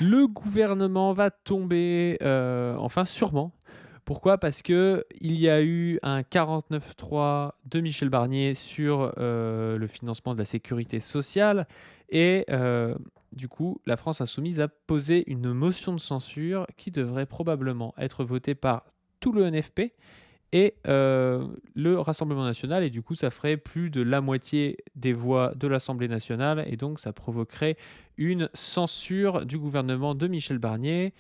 Le gouvernement va tomber, enfin sûrement. Pourquoi? Parce que il y a eu un 49.3 de Michel Barnier sur, le financement de la sécurité sociale et du coup, la France insoumise a posé une motion de censure qui devrait probablement être votée par tout le NFP et le Rassemblement national et du coup, ça ferait plus de la moitié des voix de l'Assemblée nationale et donc ça provoquerait une censure du gouvernement de Michel Barnier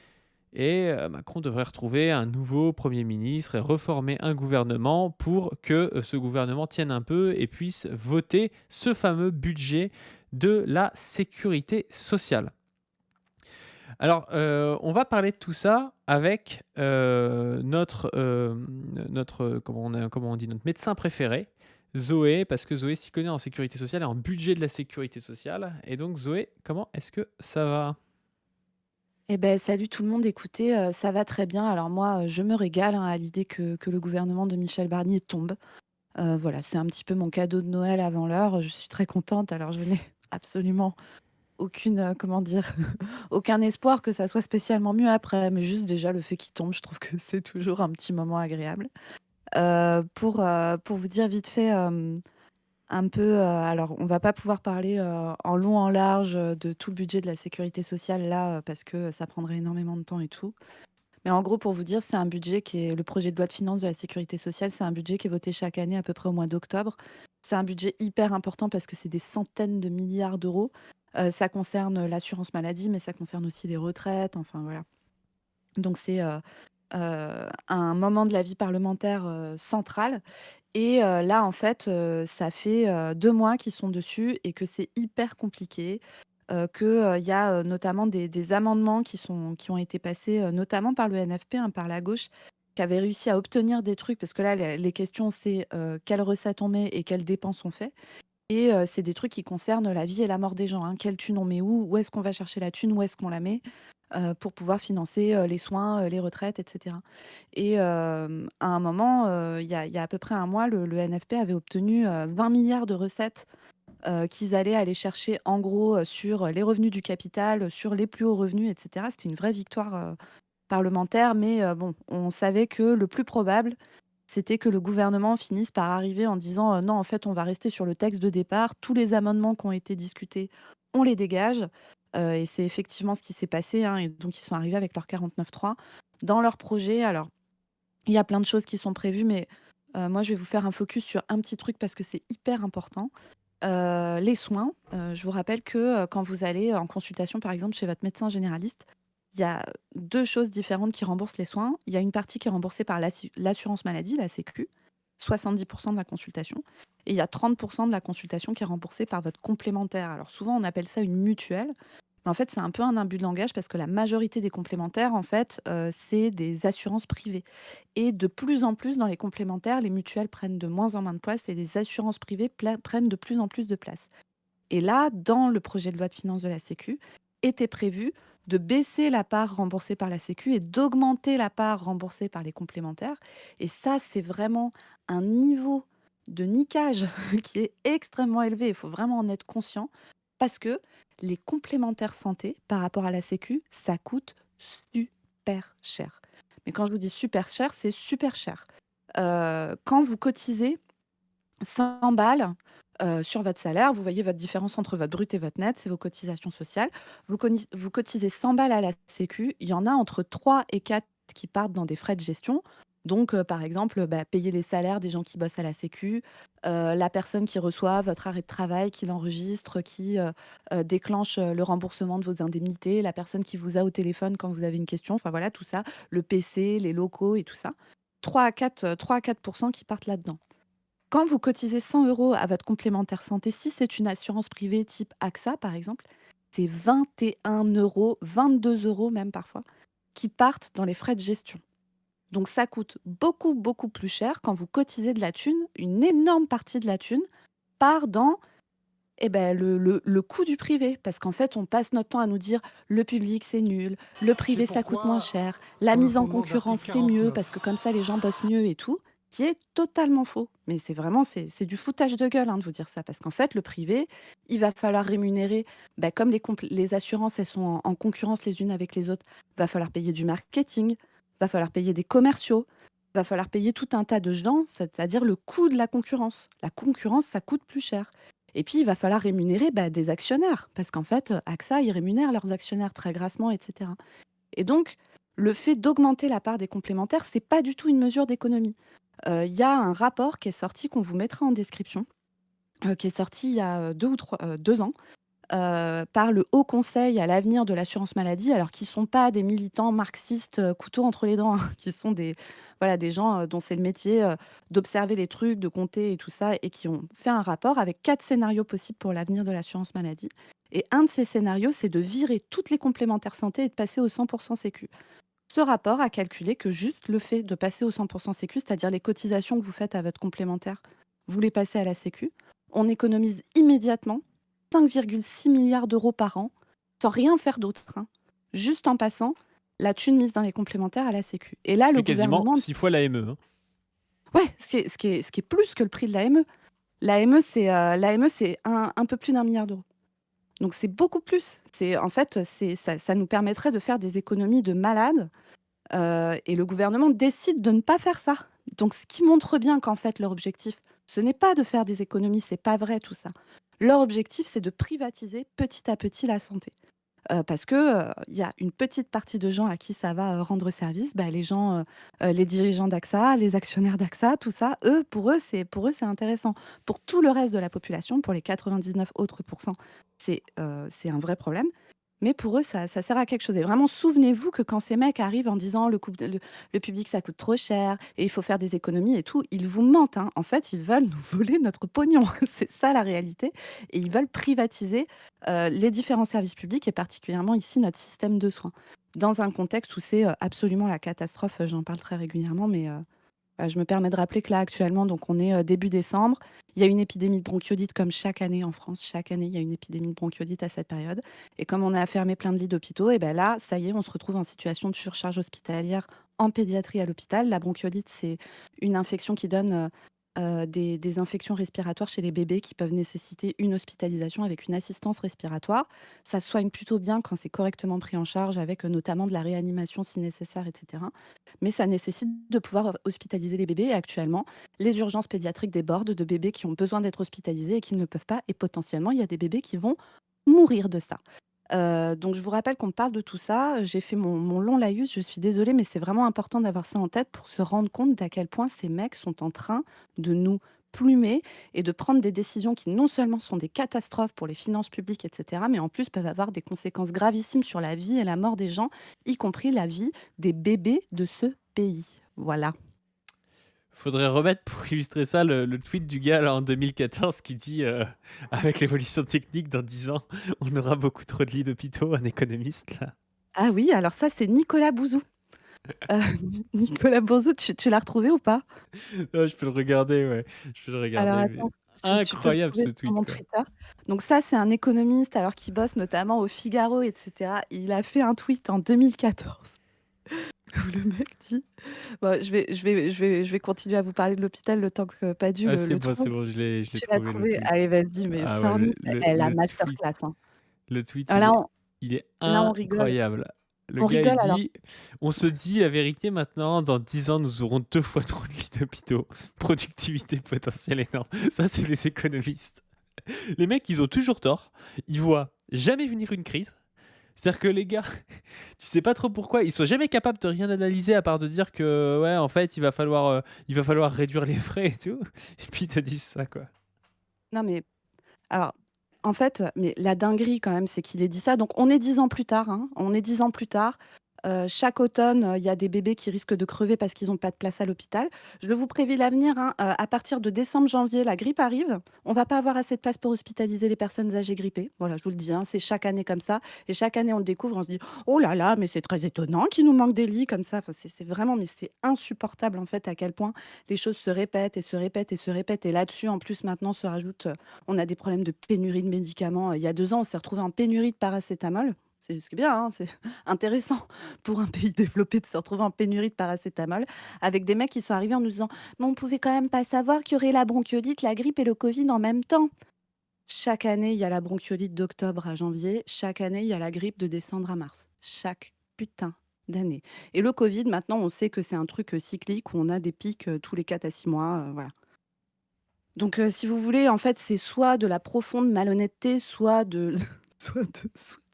et Macron devrait retrouver un nouveau Premier ministre et reformer un gouvernement pour que, ce gouvernement tienne un peu et puisse voter ce fameux budget de la sécurité sociale. Alors, on va parler de tout ça avec, comment on dit? Notre médecin préféré, Zoé, parce que Zoé s'y connaît en sécurité sociale et en budget de la sécurité sociale et donc Zoé, comment est-ce que ça va? Eh beh, salut tout le monde. Écoutez, ça va très bien. Alors moi, je me régale, hein, à l'idée que le gouvernement de Michel Barnier tombe. Voilà, c'est un petit peu mon cadeau de Noël avant l'heure. Je suis très contente. Alors je n'ai absolument aucune, comment dire? Aucun espoir que ça soit spécialement mieux après, mais juste déjà le fait qu'il tombe, je trouve que c'est toujours un petit moment agréable. Pour vous dire vite fait, un peu, alors on va pas pouvoir parler, en long, en large, de tout le budget de la sécurité sociale là, parce que ça prendrait énormément de temps et tout. Mais en gros, pour vous dire, c'est un budget qui est le projet de loi de finances de la sécurité sociale, c'est un budget qui est voté chaque année à peu près au mois d'octobre. C'est un budget hyper important parce que c'est des centaines de milliards d'euros. Ça concerne l'assurance maladie, mais ça concerne aussi les retraites, enfin voilà. Donc c'est, un moment de la vie parlementaire, central et là, en fait, ça fait, 2 mois qu'ils sont dessus et que c'est hyper compliqué, il y a, notamment des amendements qui ont été passés, notamment par le NFP, hein, par la gauche, qui avait réussi à obtenir des trucs parce que là, les questions, c'est, quelles recettes on met et quelles dépenses on fait et c'est des trucs qui concernent la vie et la mort des gens, hein. Quelle thune on met où? Où est-ce qu'on va chercher la thune? Où est-ce qu'on la met? Pour pouvoir financer, les soins, les retraites et cetera et à un moment, il y a à peu près un mois, le NFP avait obtenu, 20 milliards de recettes, qu'ils allaient aller chercher en gros, sur les revenus du capital, sur les plus hauts revenus et cetera. C'était une vraie victoire, parlementaire mais bon, on savait que le plus probable, c'était que le gouvernement finisse par arriver en disant, «Non, en fait, on va rester sur le texte de départ. Tous les amendements qui ont été discutés, on les dégage», et c'est effectivement ce qui s'est passé, hein et donc ils sont arrivés avec leur 49.3 dans leur projet. Alors, il y a plein de choses qui sont prévues mais moi, je vais vous faire un focus sur un petit truc parce que c'est hyper important. Les soins, je vous rappelle que, quand vous allez en consultation, par exemple, chez votre médecin généraliste, il y a 2 choses différentes qui remboursent les soins. Il y a une partie qui est remboursée par l'assurance maladie, la sécu, 70 de la consultation et il y a 30 de la consultation qui est remboursée par votre complémentaire. Alors souvent, on appelle ça une mutuelle, mais en fait, c'est un peu un abus de langage parce que la majorité des complémentaires, en fait, c'est des assurances privées et de plus en plus dans les complémentaires, les mutuelles prennent de moins en moins de place et les assurances privées prennent de plus en plus de place. Et là, dans le projet de loi de finances de la Sécu, était prévu de baisser la part remboursée par la Sécu et d'augmenter la part remboursée par les complémentaires. Et ça, c'est vraiment un niveau de niquage qui est extrêmement élevé. Il faut vraiment en être conscient parce que les complémentaires santé par rapport à la Sécu, ça coûte super cher. Mais quand je vous dis super cher, c'est super cher. Quand vous cotisez 100 balles, sur votre salaire, vous voyez votre différence entre votre brut et votre net, c'est vos cotisations sociales. Vous cotisez 100 balles à la sécu, il y en a entre 3 et 4 qui partent dans des frais de gestion. Donc, par exemple, bah, payer les salaires des gens qui bossent à la sécu, la personne qui reçoit votre arrêt de travail, qui l'enregistre, qui, déclenche, le remboursement de vos indemnités, la personne qui vous a au téléphone quand vous avez une question, enfin voilà tout ça, le PC, les locaux et tout ça. 3 à 4 qui partent là-dedans. Quand vous cotisez 100 € à votre complémentaire santé, si c'est une assurance privée type AXA, par exemple, c'est 21 €, 22 € même parfois, qui partent dans les frais de gestion. Donc ça coûte beaucoup, beaucoup plus cher quand vous cotisez de la thune. Une énorme partie de la thune part dans le coût du privé. Parce qu'en fait, on passe notre temps à nous dire: «Le public, c'est nul. Le C'est privé, ça coûte moins pourquoi, cher. La sur le mise en fondement de concurrence, l'article c'est mieux parce que 49, comme ça, les gens bossent mieux et tout». qui est totalement faux. Mais c'est vraiment c'est du foutage de gueule, hein, de vous dire ça, parce qu'en fait, le privé, il va falloir rémunérer, comme les assurances, elles sont en concurrence les unes avec les autres, va falloir payer du marketing, va falloir payer des commerciaux, va falloir payer tout un tas de gens, c'est-à-dire le coût de la concurrence. La concurrence, ça coûte plus cher. Et puis, il va falloir rémunérer, des actionnaires, parce qu'en fait, AXA, ils rémunèrent leurs actionnaires très grassement, et cetera. Et donc, le fait d'augmenter la part des complémentaires, c'est pas du tout une mesure d'économie. Il y a un rapport qui est sorti, qu'on vous mettra en description, qui est sorti il y a 2 ou 3 2 ans, par le Haut Conseil à l'avenir de l'assurance maladie, alors qui sont pas des militants marxistes, couteau entre les dents, hein, qui sont des gens, dont c'est le métier, d'observer les trucs, de compter et tout ça, et qui ont fait un rapport avec 4 scénarios possibles pour l'avenir de l'assurance maladie. Et un de ces scénarios, c'est de virer toutes les complémentaires santé et de passer au 100 sécu. Ce rapport a calculé que juste le fait de passer au 100 sécu, c'est-à-dire les cotisations que vous faites à votre complémentaire, vous les passez à la sécu, on économise immédiatement 5,6 milliards d'euros par an, sans rien faire d'autre, hein. Juste en passant la thune mise dans les complémentaires à la sécu. Et là, Ça le fait quasiment gouvernement, 6 fois l'AME, hein. ouais, ce qui est plus que le prix de l'AME. L'AME, c'est un peu plus d'1 milliard d'euros. Donc c'est beaucoup plus. En fait, ça nous permettrait de faire des économies de malades. Et le gouvernement décide de ne pas faire ça. Donc ce qui montre bien qu'en fait leur objectif, ce n'est pas de faire des économies, c'est pas vrai tout ça. Leur objectif, c'est de privatiser petit à petit la santé. Parce que, il y a une petite partie de gens à qui ça va, rendre service, les gens, les dirigeants d'AXA, les actionnaires d'AXA, tout ça, pour eux, c'est intéressant. Pour tout le reste de la population, pour les 99 autres pourcents, c'est un vrai problème. Mais pour eux, ça sert à quelque chose. Et vraiment, souvenez-vous que quand ces mecs arrivent en disant: «Le public, ça coûte trop cher et il faut faire des économies et tout», ils vous mentent, hein. En fait, ils veulent nous voler notre pognon. C'est ça la réalité, et ils veulent privatiser, les différents services publics, et particulièrement ici notre système de soins. Dans un contexte où c'est, absolument la catastrophe, j'en parle très régulièrement, mais je me permets de rappeler que là, actuellement, donc on est, début décembre. Il y a une épidémie de bronchiolite comme chaque année en France. Chaque année, il y a une épidémie de bronchiolite à cette période, et comme on a fermé plein de lits d'hôpitaux, et là, ça y est, on se retrouve en situation de surcharge hospitalière en pédiatrie à l'hôpital. La bronchiolite, c'est une infection qui donne, des infections respiratoires chez les bébés qui peuvent nécessiter une hospitalisation avec une assistance respiratoire. Ça se soigne plutôt bien quand c'est correctement pris en charge avec, notamment de la réanimation si nécessaire, et cetera. Mais ça nécessite de pouvoir hospitaliser les bébés, et actuellement, les urgences pédiatriques débordent de bébés qui ont besoin d'être hospitalisés et qui ne peuvent pas, et potentiellement, il y a des bébés qui vont mourir de ça. Donc je vous rappelle qu'on parle de tout ça. J'ai fait mon long laïus, je suis désolée, mais c'est vraiment important d'avoir ça en tête pour se rendre compte d'à quel point ces mecs sont en train de nous plumer et de prendre des décisions qui non seulement sont des catastrophes pour les finances publiques, et cetera, mais en plus peuvent avoir des conséquences gravissimes sur la vie et la mort des gens, y compris la vie des bébés de ce pays. Voilà. Faudrait remettre pour illustrer ça le tweet du gars là en 2014 qui dit avec l'évolution technique dans 10 ans, on aura beaucoup trop de lits d'hôpitaux, un économiste là. Ah oui, alors ça, c'est Nicolas Bouzou. Heu, Nicolas Bouzou, tu l'as retrouvé ou pas? Je peux le regarder, ouais, je peux le Alors regarder, mais attends, tu peux le incroyable trouver ce sur tweet mon quoi. Twitter. Donc ça, c'est un économiste, alors qui bosse notamment au Figaro, et cetera. Il a fait un tweet en 2014 où le mec dit, bon, je vais continuer à vous parler de l'hôpital le temps que Padu Ah le c'est trouve. bon, je l'ai Tu l'as trouvé le trouvé? tweet. Allez, vas-y, mais Ah ouais, sors-nous, la masterclass, hein. le tweet Ah il est là, on rigole. incroyable. Le On gars il rigole alors dit: «On se dit la vérité maintenant, dans 10 ans nous aurons 2 fois trop de lits d'hôpitaux, productivité potentielle énorme». Ça c'est les économistes. Les mecs, ils ont toujours tort. Ils voient jamais venir une crise. C'est-à-dire que les gars, tu sais pas trop pourquoi, ils sont jamais capables de rien analyser à part de dire que ouais, en fait, il va falloir réduire les frais et tout. Et puis ils te disent ça quoi. non, mais alors, en fait, mais la dinguerie quand même, c'est qu'il ait dit ça. Donc on est 10 ans plus tard, hein, on est 10 ans plus tard. Chaque automne, il y a des bébés qui risquent de crever parce qu'ils ont pas de place à l'hôpital. Je vous prévis l'avenir, hein, à partir de décembre, janvier, la grippe arrive. On va pas avoir assez de place pour hospitaliser les personnes âgées grippées. Voilà, je vous le dis, hein, c'est chaque année comme ça, et chaque année on le découvre, on se dit: «Oh là là, mais c'est très étonnant qu'il nous manque des lits comme ça». Enfin, c'est vraiment, mais c'est insupportable en fait à quel point les choses se répètent et se répètent et se répètent, et là-dessus, en plus, maintenant se rajoute, on a des problèmes de pénurie de médicaments. Il y a 2 ans, on s'est retrouvé en pénurie de paracétamol. c'est ce qui est bien, hein, c'est intéressant pour un pays développé de se retrouver en pénurie de paracétamol, avec des mecs qui sont arrivés en nous disant: «Mais on pouvait quand même pas savoir qu'il y aurait la bronchiolite, la grippe et le covid en même temps». Chaque année, il y a la bronchiolite d'octobre à janvier. Chaque année, il y a la grippe de décembre à mars. Chaque putain d'année. Et le covid, maintenant, on sait que c'est un truc, cyclique où on a des pics, tous les 4 à 6 mois, voilà. Donc si vous voulez, en fait, c'est soit de la profonde malhonnêteté, soit de soit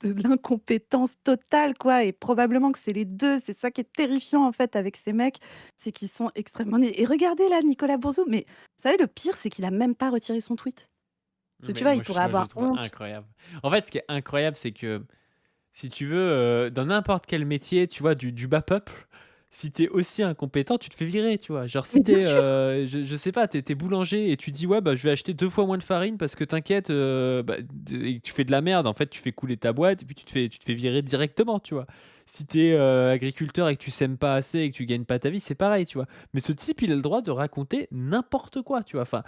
de l'incompétence totale, quoi, et probablement que c'est les 2. C'est ça qui est terrifiant, en fait, avec ces mecs, c'est qu'ils sont extrêmement nuls. Et regardez là, Nicolas Bourgeot, mais vous savez, le pire, c'est qu'il a même pas retiré son tweet. Parce que tu Mais vois, il moi, pourrait je le avoir trouve honte. incroyable. En fait, ce qui est incroyable, c'est que si tu veux, dans n'importe quel métier, tu vois, du bas peuple, si t'es aussi incompétent, tu te fais virer, tu vois? Genre si Mais bien t'es, sûr! je sais pas, t'es boulanger et tu dis: «Ouais, bah, je vais acheter 2 fois moins de farine parce que t'inquiète, bah, et que tu fais de la merde, en fait, tu fais couler ta boîte et puis tu te fais virer directement, tu vois? Si t'es agriculteur et que tu sèmes pas assez et que tu gagnes pas ta vie, c'est pareil, tu vois? Mais ce type, il a le droit de raconter n'importe quoi, tu vois? Enfin,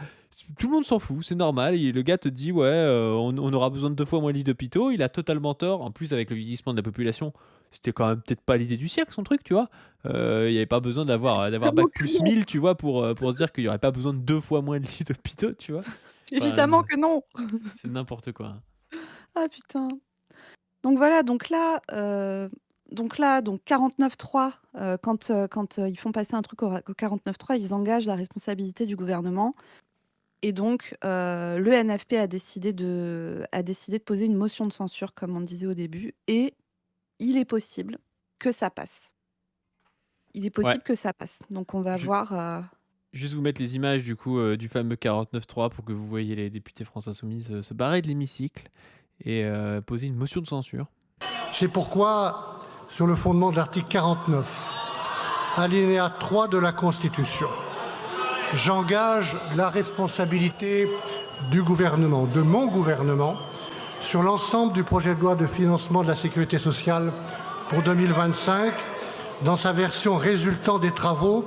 tout le monde s'en fout, c'est normal et le gars te dit: «Ouais, on aura besoin de 2 fois moins de lits d'hôpitaux». Il a totalement tort. En plus, avec le vieillissement de la population, c'était quand même peut-être pas l'idée du siècle son truc, tu vois? Il y avait pas besoin d'avoir Évidemment bac que plus non! 1000, tu vois? Pour se dire qu'il y aurait pas besoin de 2 fois moins de lits d'hôpitaux, tu vois? Enfin, Évidemment que non! c'est n'importe quoi, hein. Ah putain. Donc voilà, donc 49.3, quand ils font passer un truc au 49.3, ils engagent la responsabilité du gouvernement et donc le NFP a décidé de poser une motion de censure, comme on disait au début, et il est possible que ça passe. Il est Ouais, possible que ça passe. Donc on va ju voir, juste vous mettre les images du coup, du fameux 49.3 pour que vous voyez les députés France Insoumise, se barrer de l'hémicycle et poser une motion de censure. C'est pourquoi, sur le fondement de l'article 49, alinéa 3 de la Constitution, j'engage la responsabilité du gouvernement, de mon gouvernement, sur l'ensemble du projet de loi de financement de la sécurité sociale pour 2025, dans sa version résultant des travaux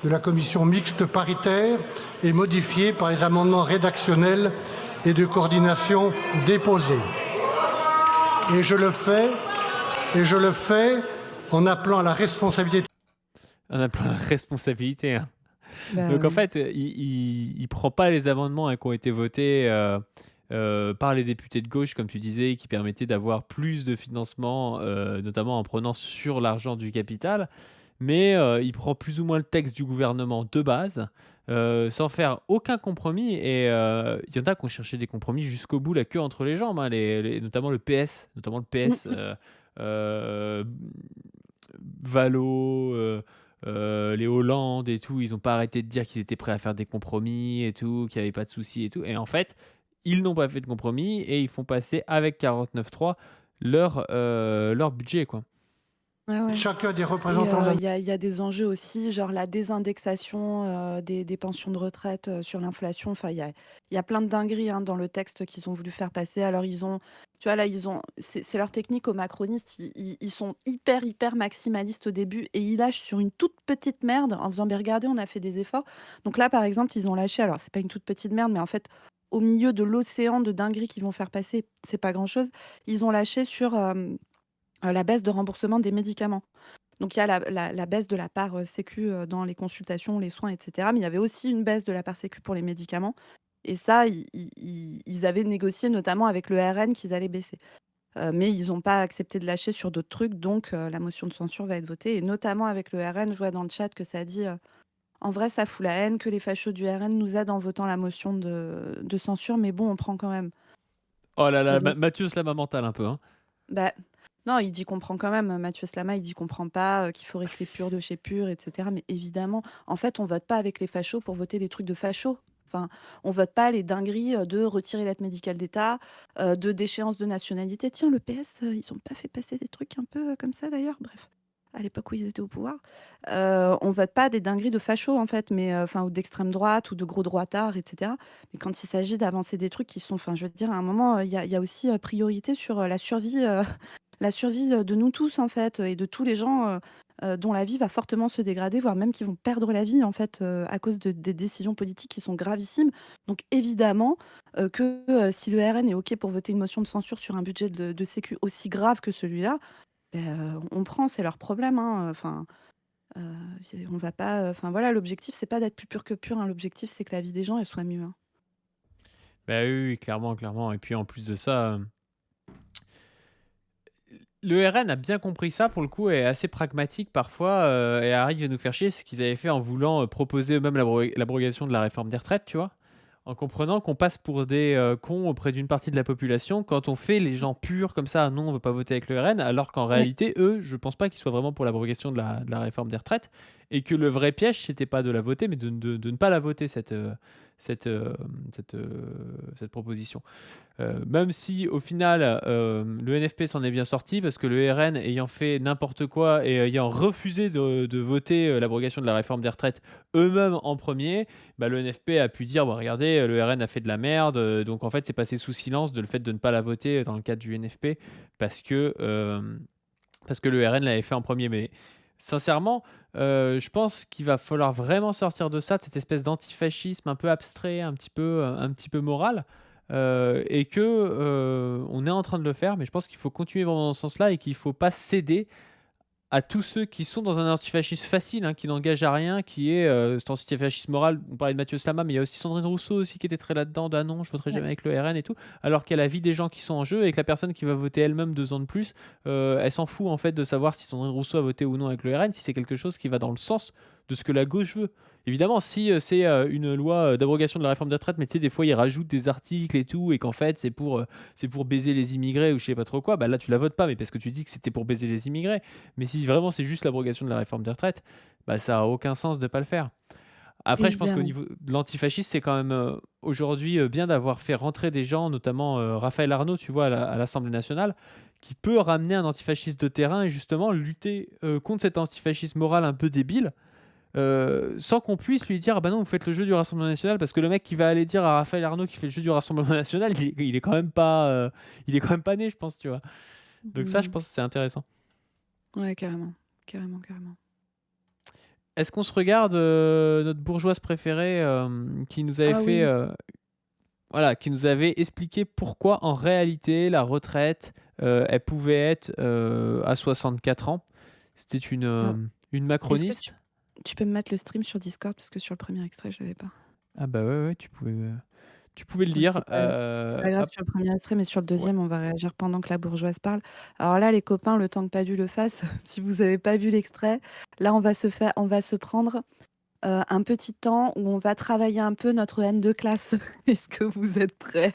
de la commission mixte paritaire et modifiée par les amendements rédactionnels et de coordination déposés. Et je le fais en appelant à la responsabilité. On a plein de responsabilités, hein. bah Donc en oui. fait, il prend pas les amendements, hein, qui ont été votés, par les députés de gauche, comme tu disais, qui permettaient d'avoir plus de financement, notamment en prenant sur l'argent du capital. Mais, il prend plus ou moins le texte du gouvernement de base, sans faire aucun compromis et il y en a qui ont cherché des compromis jusqu'au bout, la queue entre les jambes, hein, notamment le PS, Mmh mh. heu, Valo, les Hollande et tout, ils ont pas arrêté de dire qu'ils étaient prêts à faire des compromis et tout, qu'il y avait pas de soucis et tout et en fait, ils n'ont pas fait de compromis et ils font passer avec 49.3 leur budget, quoi. Ouais, ouais. Chacun des Et représentants de la il y a des enjeux aussi, genre la désindexation, des pensions de retraite, sur l'inflation. Enfin, il y a plein de dingueries, hein, dans le texte qu'ils ont voulu faire passer. Alors ils ont tu vois, là, c'est leur technique aux macronistes, ils sont hyper, hyper maximalistes au début et ils lâchent sur une toute petite merde en faisant: «Beh, regardez, on a fait des efforts». Donc là, par exemple, ils ont lâché, alors c'est pas une toute petite merde, mais en fait, au milieu de l'océan de dingueries qu'ils vont faire passer, c'est pas grand-chose. Ils ont lâché sur, la baisse de remboursement des médicaments. Donc il y a la baisse de la part, sécu, dans les consultations, les soins et cetera, mais il y avait aussi une baisse de la part sécu pour les médicaments et ça, ils avaient négocié notamment avec le RN qu'ils allaient baisser. Mais ils n'ont pas accepté de lâcher sur d'autres trucs, donc la motion de censure va être votée et notamment avec le RN. Je vois dans le chat que ça a dit, «En vrai, ça fout la haine que les fachos du RN nous aident en votant la motion de censure, mais bon, on prend quand même». Oh là là, Donc Mathieu se la met mentale un peu, hein. bah, non, il dit qu'on prend quand même, Mathieu Slama, il dit qu'on prend pas, qu'il faut rester pur de chez pur et cetera. Mais évidemment, en fait, on vote pas avec les fachos pour voter des trucs de fachos. Enfin, on vote pas les dingueries, de retirer l'aide médicale d'État, de déchéance de nationalité. Tiens, le PS, ils ont pas fait passer des trucs un peu, comme ça d'ailleurs? Bref, à l'époque où ils étaient au pouvoir. On vote pas des dingueries de fachos, en fait, mais enfin, ou d'extrême droite ou de gros droitards et cetera. Mais quand il s'agit d'avancer des trucs qui sont enfin, je veux dire, à un moment, il y a aussi, priorité sur, la survie, de nous tous, en fait, et de tous les gens, dont la vie va fortement se dégrader, voire même qui vont perdre la vie, en fait, à cause des décisions politiques qui sont gravissimes. Donc évidemment, si le RN est OK pour voter une motion de censure sur un budget de sécu aussi grave que celui-là, on prend, c'est leur problème, hein, enfin, on va pas, enfin voilà, l'objectif, c'est pas d'être plus pur que pur, hein, l'objectif, c'est que la vie des gens, elle soit mieux, hein. Bah, oui, oui, clairement, clairement et puis en plus de ça, le RN a bien compris ça pour le coup et est assez pragmatique parfois, et arrive à nous faire chier. Ce qu'ils avaient fait en voulant, proposer eux-mêmes l'abrogation de la réforme des retraites, tu vois? En comprenant qu'on passe pour des, cons auprès d'une partie de la population quand on fait les gens purs comme ça: «Non, on veut pas voter avec le RN», alors qu'en Ouais. réalité, eux, je pense pas qu'ils soient vraiment pour l'abrogation de la réforme des retraites et que le vrai piège, c'était pas de la voter, mais de ne pas la voter cette, hem, cette proposition. Même si au final, le NFP s'en est bien sorti parce que le RN ayant fait n'importe quoi et ayant refusé de voter, l'abrogation de la réforme des retraites eux-mêmes en premier, bah, le NFP a pu dire: «Bah, regardez, le RN a fait de la merde», donc en fait, c'est passé sous silence de le fait de ne pas la voter dans le cadre du NFP parce que, parce que le RN l'avait fait en premier. Mais sincèrement, je pense qu'il va falloir vraiment sortir de ça, de cette espèce d'antifascisme un peu abstrait, un petit peu moral, et que, on est en train de le faire, mais je pense qu'il faut continuer vraiment dans ce sens-là et qu'il ne faut pas céder à tous ceux qui sont dans un antifascisme facile, hein, qui n'engage à rien, qui est, cet antifascisme moral. On parlait de Mathieu Slama, mais il y a aussi Sandrine Rousseau aussi qui était très là-dedans: «Ah non, je voterai Ouais. jamais avec le RN et tout». Alors qu'il y a la vie des gens qui sont en jeu et que la personne qui va voter elle-même 2 ans de plus, elle s'en fout en fait de savoir si Sandrine Rousseau a voté ou non avec le RN, si c'est quelque chose qui va dans le sens de ce que la gauche veut. Évidemment, si, c'est, une loi, d'abrogation de la réforme des retraites, mais tu sais, des fois, ils rajoutent des articles et tout et qu'en fait, c'est pour baiser les immigrés ou je sais pas trop quoi, bah là, tu la votes pas, mais parce que tu dis que c'était pour baiser les immigrés. Mais si vraiment c'est juste l'abrogation de la réforme des retraites, bah, ça a aucun sens de pas le faire. Après, je pense qu'au Évidemment. niveau de l'antifascisme, c'est quand même, aujourd'hui, bien d'avoir fait rentrer des gens, notamment, Raphaël Arnaud, tu vois, à l'Assemblée nationale, qui peut ramener un antifasciste de terrain et justement lutter, contre cet antifascisme moral un peu débile, sans qu'on puisse lui dire: «Ah bah non, vous faites le jeu du Rassemblement national», parce que le mec qui va aller dire à Raphaël Arnaud qu'il fait le jeu du Rassemblement national, il est quand même pas, il est quand même pas né, je pense, tu vois? Donc ça, je Mmh. pense que c'est intéressant. Ouais, carrément. Carrément, carrément. Est-ce qu'on se regarde, notre bourgeoise préférée, qui nous avait Ah fait, oui. voilà, qui nous avait expliqué pourquoi en réalité la retraite, elle pouvait être, à 64 ans? C'était Ah, une est-ce que tu macroniste. tu peux me mettre le stream sur Discord? Parce que sur le premier extrait, je l'avais pas. Ah bah, ouais, ouais, tu pouvais le Donc lire, c'était pas grave hop, sur le premier extrait, mais sur le ouais. deuxième, on va réagir pendant que la bourgeoise parle. Alors là, les copains, le temps que Padu le fasse, si vous avez pas vu l'extrait, là, on va se prendre un petit temps où on va travailler un peu notre haine de classe. Est-ce que vous êtes prêts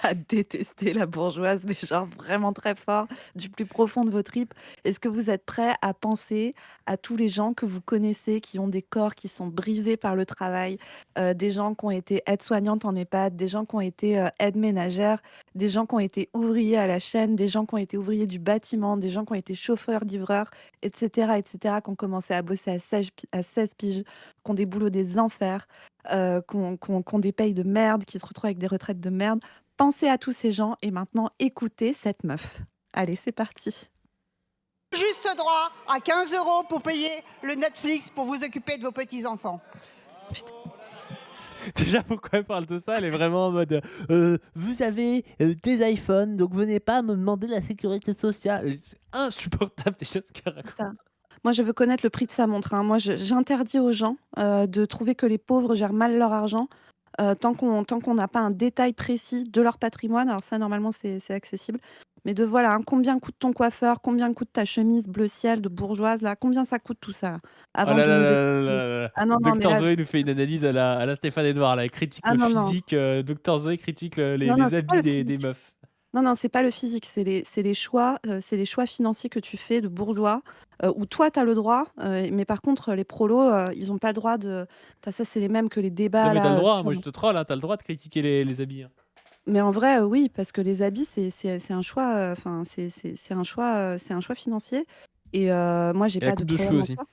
à détester la bourgeoise, mais genre vraiment très fort, du plus profond de vos tripes? Est-ce que vous êtes prêts à penser à tous les gens que vous connaissez qui ont des corps qui sont brisés par le travail, des gens qui ont été aides-soignantes en EHPAD, des gens qui ont été aides ménagères, des gens qui ont été ouvriers à la chaîne, des gens qui ont été ouvriers du bâtiment, des gens qui ont été chauffeurs, livreurs, etc., qui ont commencé à bosser à 16 piges, qui ont des boulots des enfers, qui ont des payes de merde, qui se retrouvent avec des retraites de merde. Pensez à tous ces gens et maintenant écoutez cette meuf. Allez, c'est parti. Juste droit à 15 € pour payer le Netflix pour vous occuper de vos petits-enfants. Putain, Déjà, pourquoi elle parle de ça? Elle est vraiment en mode, «Vous avez, des iPhones, donc venez pas me demander la sécurité sociale». C'est insupportable déjà ce qu'elle raconte. ça. Moi, je veux connaître le prix de sa montre, hein. Moi, j'interdis aux gens de trouver que les pauvres gèrent mal leur argent tant qu'on n'a pas un détail précis de leur patrimoine. Alors ça, normalement, c'est accessible. Mais de voilà, hein, combien coûte ton coiffeur, combien coûte ta chemise bleu ciel de bourgeoise, là, combien ça coûte tout ça, là, Oh avant là de là nous là là expliquer. là là. Ah non, non, mais Docteur là, Zoé nous fait une analyse à la Stéphane Edouard là, elle critique ah le non, non, physique, Docteur Zoé critique non, non, les c'est pas habits le des physique. meufs. Non, non, c'est pas le physique, c'est les choix financiers que tu fais de bourgeois, où toi, tu as le droit, mais par contre, les prolos, ils ont pas le droit de ça, c'est les mêmes que les Non débats mais tu as le là, droit, hein, sur moi je te troll, hein, tu as le droit de critiquer les habits, hein. mais en vrai, oui, parce que les habits, c'est un choix, enfin, c'est un choix financier et moi, j'ai Et la pas de coupe de cheveux problème en aussi, soi.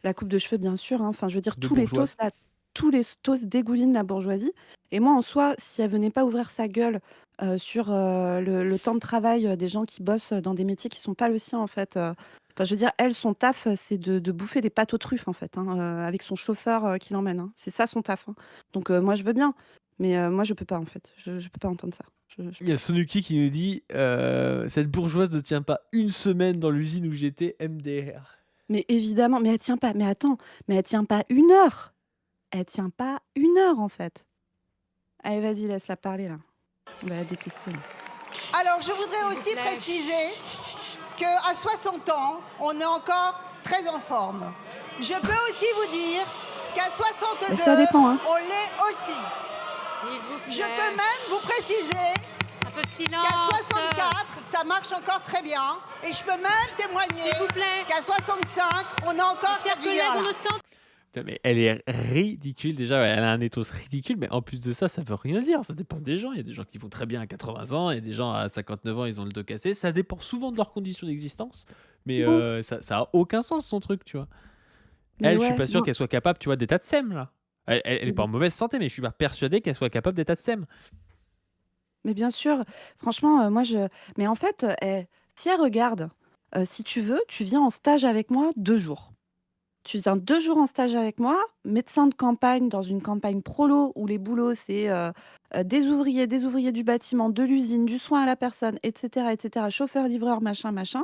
La coupe de cheveux, bien sûr, hein. Enfin, je veux dire de tous les bourgeoise. tosses là, tous les tosses dégoulinent la bourgeoisie et moi, en soi, si elle venait pas ouvrir sa gueule, sur le temps de travail des gens qui bossent dans des métiers qui sont pas le sien, en fait. Enfin, je veux dire, elle, son taf, c'est de bouffer des pâtes aux truffes, en fait, hein, avec son chauffeur qui l'emmène. Hein. C'est ça son taf. Hein. Donc, moi, je veux bien. Mais moi, je peux pas, en fait. Je peux pas entendre ça. Je Il y peux a pas. Sonuki qui nous dit cette bourgeoise ne tient pas une semaine dans l'usine où j'étais MDR. Mais évidemment, mais elle tient pas. Mais attends, mais elle tient pas 1 heure. Elle tient pas 1 heure, en fait. Allez, vas-y, laisse-la parler, là. On va la détester, là. Alors, je voudrais aussi préciser qu'à 60 ans, on est encore très en forme. Je peux aussi vous dire qu'à Mais 62, ça dépend, hein. on l'est aussi. S'il vous plaît. Je peux même vous préciser Un peu de silence. qu'à 64, ça marche encore très bien. Et je peux même témoigner S'il vous plaît. qu'à 65, on a encore Chers cette collègues, on vigueur-là. ne sent Putain, mais elle est ridicule déjà, ouais, elle a un ethos ridicule, mais en plus de ça, ça veut rien dire. Ça dépend des gens. Il y a des gens qui vont très bien à 80 ans, il y a des gens à 59 ans, ils ont le dos cassé. Ça dépend souvent de leurs conditions d'existence, mais Bon. ça a aucun sens son truc, tu vois. Mais Elle, je suis ouais, pas sûr non. qu'elle soit capable, tu vois, d'état de SEM là. Elle est pas en Mais mauvaise santé, mais je suis pas persuadé qu'elle soit capable d'état de SEM. mais bien sûr, franchement, moi, mais en fait, si elle regarde, si tu veux, tu viens en stage avec moi 2 jours. Tu viens 2 jours en stage avec moi, médecin de campagne dans une campagne prolo où les boulots, c'est, des ouvriers du bâtiment, de l'usine, du soin à la personne et cetera, chauffeur, livreur, machin, machin.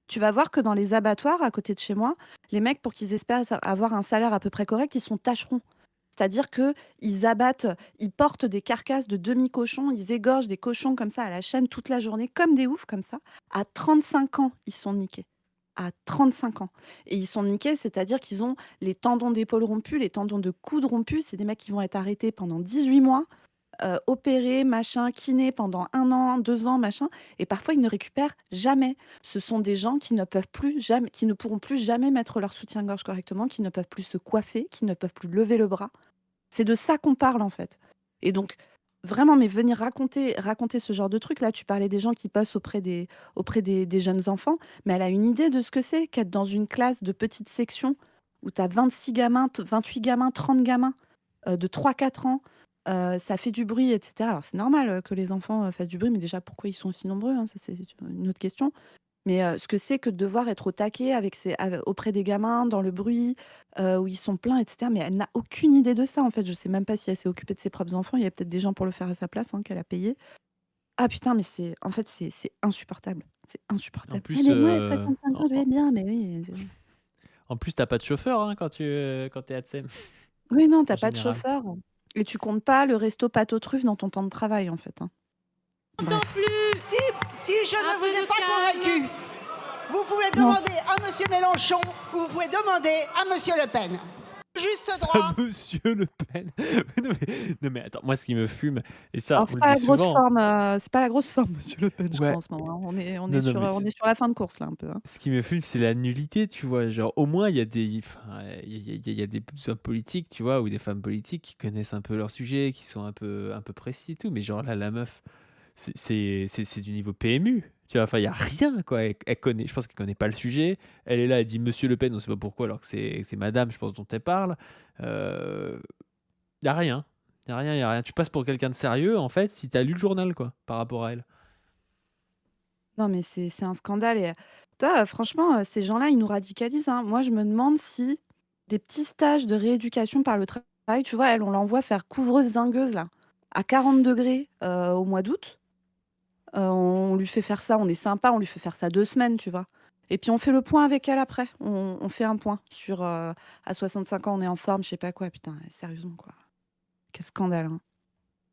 Tu vas voir que dans les abattoirs à côté de chez moi, les mecs, pour qu'ils espèrent avoir un salaire à peu près correct, ils sont tâcherons. C'est-à-dire qu'ils abattent, ils portent des carcasses de demi-cochons, ils égorgent des cochons comme ça à la chaîne toute la journée, comme des oufs comme ça. À 35 ans, ils sont niqués. À 35 ans. Et ils sont niqués, c'est-à-dire qu'ils ont les tendons d'épaule rompus, les tendons de coude rompus. C'est des mecs qui vont être arrêtés pendant 18 mois, opérés, machin, kinés pendant 1 an, 2 ans, machin. Et parfois, ils ne récupèrent jamais. Ce sont des gens qui ne peuvent plus jamais, qui ne pourront plus jamais mettre leur soutien-gorge correctement, qui ne peuvent plus se coiffer, qui ne peuvent plus lever le bras. C'est de ça qu'on parle, en fait. Et donc, vraiment, mais venir raconter ce genre de truc, là, tu parlais des gens qui bossent auprès des jeunes enfants, mais elle a une idée de ce que c'est qu'être dans une classe de petite section où tu as 26 gamins, 28 gamins, 30 gamins de 3-4 ans, ça fait du bruit, etc. Alors, c'est normal que les enfants fassent du bruit, mais déjà, pourquoi ils sont aussi nombreux, hein, ça, c'est une autre question. Mais ce que c'est que de devoir être au taquet auprès des gamins, dans le bruit, où ils sont pleins, et cetera. Mais elle n'a aucune idée de ça, en fait. Je sais même pas si elle s'est occupée de ses propres enfants. Il y a peut-être des gens pour le faire à sa place, hein, qu'elle a payé. Ah putain, mais c'est insupportable. C'est En insupportable. «Ah plus, mais moi, à 65 ans, je vais être bien». Mais oui, en plus, t'as pas de chauffeur hein, quand t'es ATSEM oui, non, en t'as pas de général. chauffeur et tu comptes pas le resto pâte aux truffes dans ton temps de travail, en fait, hein. entend Bref. plus. Si je Un ne peu vous ai de pas calme. convaincu, vous pouvez Non. demander à Monsieur Mélenchon ou vous pouvez demander à Monsieur Le Pen. Juste droit. Monsieur Le Pen. Non mais attends, moi ce qui me fume, et ça Alors on le dit souvent. c'est pas la grosse forme, monsieur Le Pen, je crois, Ouais, en ce moment, hein. On est non, sur, mais on est sur la fin de course, là, un peu, hein. ce qui me fume, c'est la nullité, tu vois. Genre, au moins, il y a des, enfin, il y a des hommes politiques, tu vois, ou des femmes politiques qui connaissent un peu leur sujet, qui sont un peu précis et tout. Mais genre là, la meuf, c'est du niveau PMU. Tu vois, enfin, il y a rien, quoi. Elle connaît, je pense qu'elle connaît pas le sujet. Elle est là, elle dit Monsieur Le Pen, on sait pas pourquoi, alors que c'est Madame, je pense, dont elle parle. Il y a rien. Il y a rien, il y a rien. Tu passes pour quelqu'un de sérieux, en fait, si t'as lu le journal, quoi, par rapport à elle. Non, mais c'est un scandale et toi, franchement, ces gens-là, ils nous radicalisent, hein. Moi, je me demande si des petits stages de rééducation par le travail, tu vois, elle, on l'envoie faire couvreuse-zingueuse, là, à 40 degrés au mois d'août. On lui fait faire ça, on est sympa, on lui fait faire ça 2 semaines, tu vois? Et puis on fait le point avec elle après. On fait un point sur, à 65 ans, on est en forme, je sais pas quoi. Putain, sérieusement, quoi. Quel scandale, hein.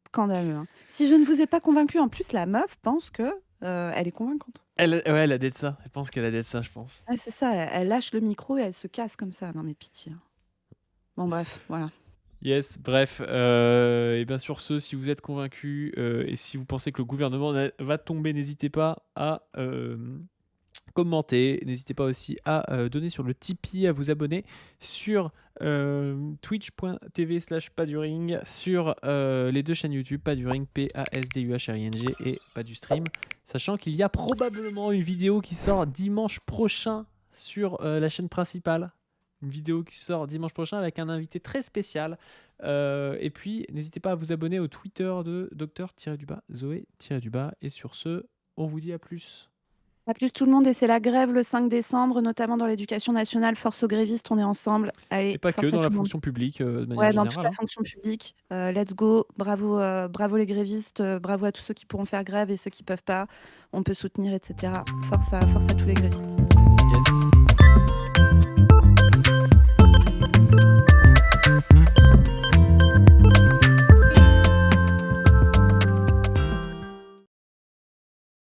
Scandaleux, hein. Si je ne vous ai pas convaincu, en plus, la meuf pense que, elle est convaincante. Ouais, elle a d'être ça. Elle pense qu'elle a d'être ça, je pense. Ouais, c'est ça, elle lâche le micro et elle se casse comme ça. Non mais pitié, hein. Bon bref, voilà. Yes, bref, et bien sur ce, si vous êtes convaincus et si vous pensez que le gouvernement va tomber, n'hésitez pas à commenter, n'hésitez pas aussi à donner sur le Tipeee, à vous abonner sur twitch.tv/paduring, sur les 2 chaînes YouTube, Paduring, PASDUHRING et Padustream, sachant qu'il y a probablement une vidéo qui sort dimanche prochain sur la chaîne principale. une vidéo qui sort dimanche prochain avec un invité très spécial. Et puis, n'hésitez pas à vous abonner au Twitter de Dr-Zoé-. Et sur ce, on vous dit à plus. À plus tout le monde, et c'est la grève le 5 décembre, notamment dans l'éducation nationale. Force aux grévistes, on est ensemble. Et Allez, pas que force à dans la tout le monde. fonction publique, de manière Ouais, dans toute générale. la Hein. fonction publique. Let's go. Bravo, bravo les grévistes. Bravo à tous ceux qui pourront faire grève et ceux qui peuvent pas. On peut soutenir, etc. Force à tous les grévistes. Yes.